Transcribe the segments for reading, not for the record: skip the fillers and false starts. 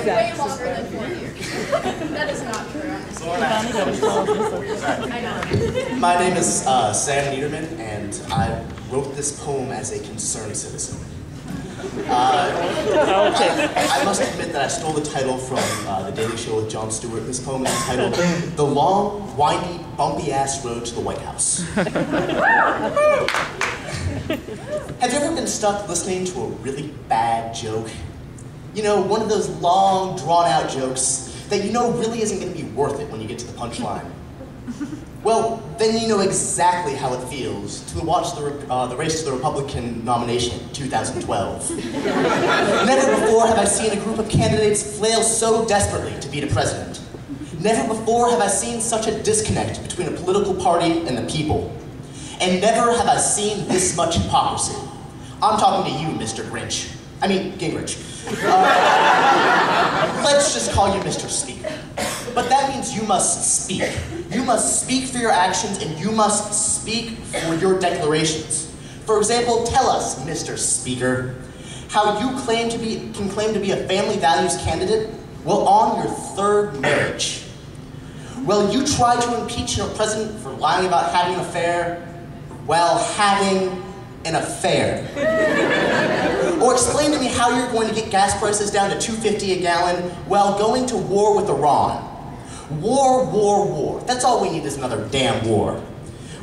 Way longer than 4 years. That is not true. I know. My name is Sam Neiderman, and I wrote this poem as a concerned citizen. I must admit that I stole the title from The Daily Show with Jon Stewart. This poem is entitled "The Long, Windy, Bumpy-Ass Road to the White House." Have you ever been stuck listening to a really bad joke? You know, one of those long, drawn-out jokes that you know really isn't going to be worth it when you get to the punchline. Well, then you know exactly how it feels to watch the race to the Republican nomination in 2012. Never before have I seen a group of candidates flail so desperately to beat a president. Never before have I seen such a disconnect between a political party and the people. And never have I seen this much hypocrisy. I'm talking to you, Mr. Grinch. I mean, Gingrich. Let's just call you Mr. Speaker. But that means you must speak. You must speak for your actions, and you must speak for your declarations. For example, tell us, Mr. Speaker, how you can claim to be a family values candidate while on your third marriage. Well, you tried to impeach your president for lying about having an affair while having an affair. Or explain to me how you're going to get gas prices down to $2.50 a gallon while going to war with Iran. War, war, war. That's all we need is another damn war.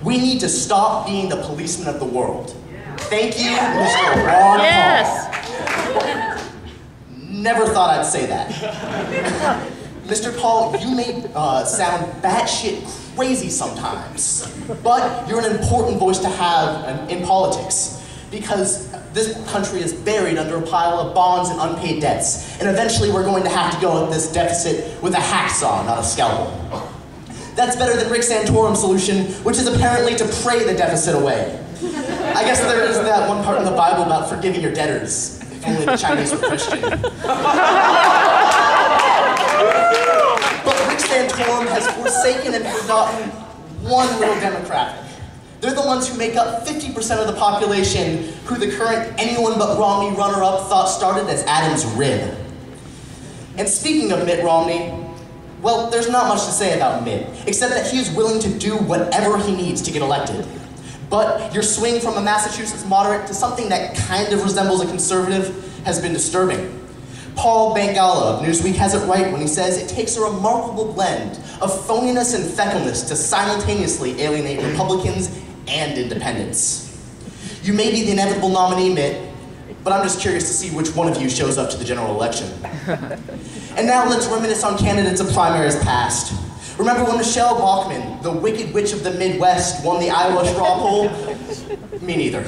We need to stop being the policeman of the world. Thank you, Mr. Ron Paul. Never thought I'd say that. Mr. Paul, you may sound batshit crazy sometimes, but you're an important voice to have in politics, because this country is buried under a pile of bonds and unpaid debts, and eventually we're going to have to go at this deficit with a hacksaw, not a scalpel. That's better than Rick Santorum's solution, which is apparently to pray the deficit away. I guess there is that one part in the Bible about forgiving your debtors, if only the Chinese were Christian. But Rick Santorum has forsaken and forgotten one little demographic. They're the ones who make up 50% of the population who the current anyone but Romney runner-up thought started as Adam's rib. And speaking of Mitt Romney, well, there's not much to say about Mitt, except that he is willing to do whatever he needs to get elected. But your swing from a Massachusetts moderate to something that kind of resembles a conservative has been disturbing. Paul Bangala of Newsweek has it right when he says it takes a remarkable blend of phoniness and feckleness to simultaneously alienate Republicans and independents. You may be the inevitable nominee, Mitt, but I'm just curious to see which one of you shows up to the general election. And now let's reminisce on candidates of primaries past. Remember when Michelle Bachmann, the Wicked Witch of the Midwest, won the Iowa straw poll? Me neither.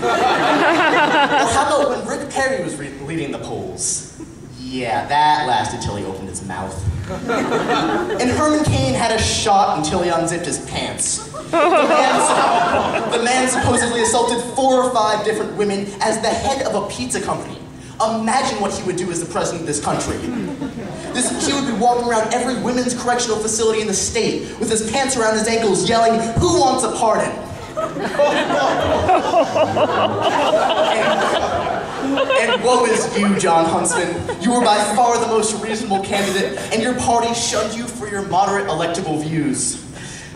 Well, how about when Rick Perry was leading the polls? Yeah, that lasted till he opened his mouth. And Herman Cain had a shot until he unzipped his pants. The man supposedly assaulted 4 or 5 different women as the head of a pizza company. Imagine what he would do as the president of this country. He would be walking around every women's correctional facility in the state with his pants around his ankles yelling, "Who wants a pardon?" And woe is you, John Huntsman. You were by far the most reasonable candidate, and your party shunned you for your moderate electable views.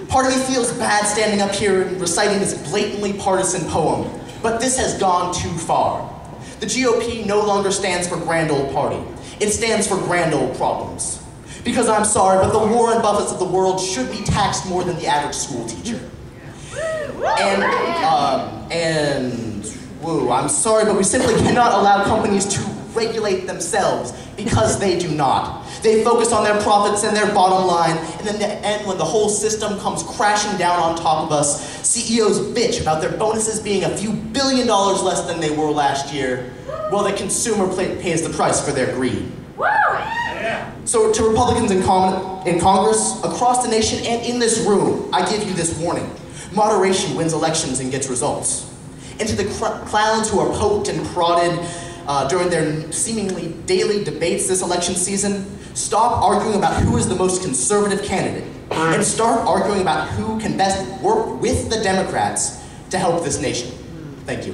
Part of me feels bad standing up here and reciting this blatantly partisan poem, but this has gone too far. The GOP no longer stands for Grand Old Party. It stands for Grand Old Problems. Because I'm sorry, but the Warren Buffetts of the world should be taxed more than the average school teacher. I'm sorry, but we simply cannot allow companies to regulate themselves, because they do not. They focus on their profits and their bottom line, and in the end, when the whole system comes crashing down on top of us, CEOs bitch about their bonuses being a few $1 billion less than they were last year, while the consumer pays the price for their greed. So to Republicans in Congress, across the nation, and in this room, I give you this warning. Moderation wins elections and gets results. And to the clowns who are poked and prodded during their seemingly daily debates this election season, stop arguing about who is the most conservative candidate and start arguing about who can best work with the Democrats to help this nation. Thank you.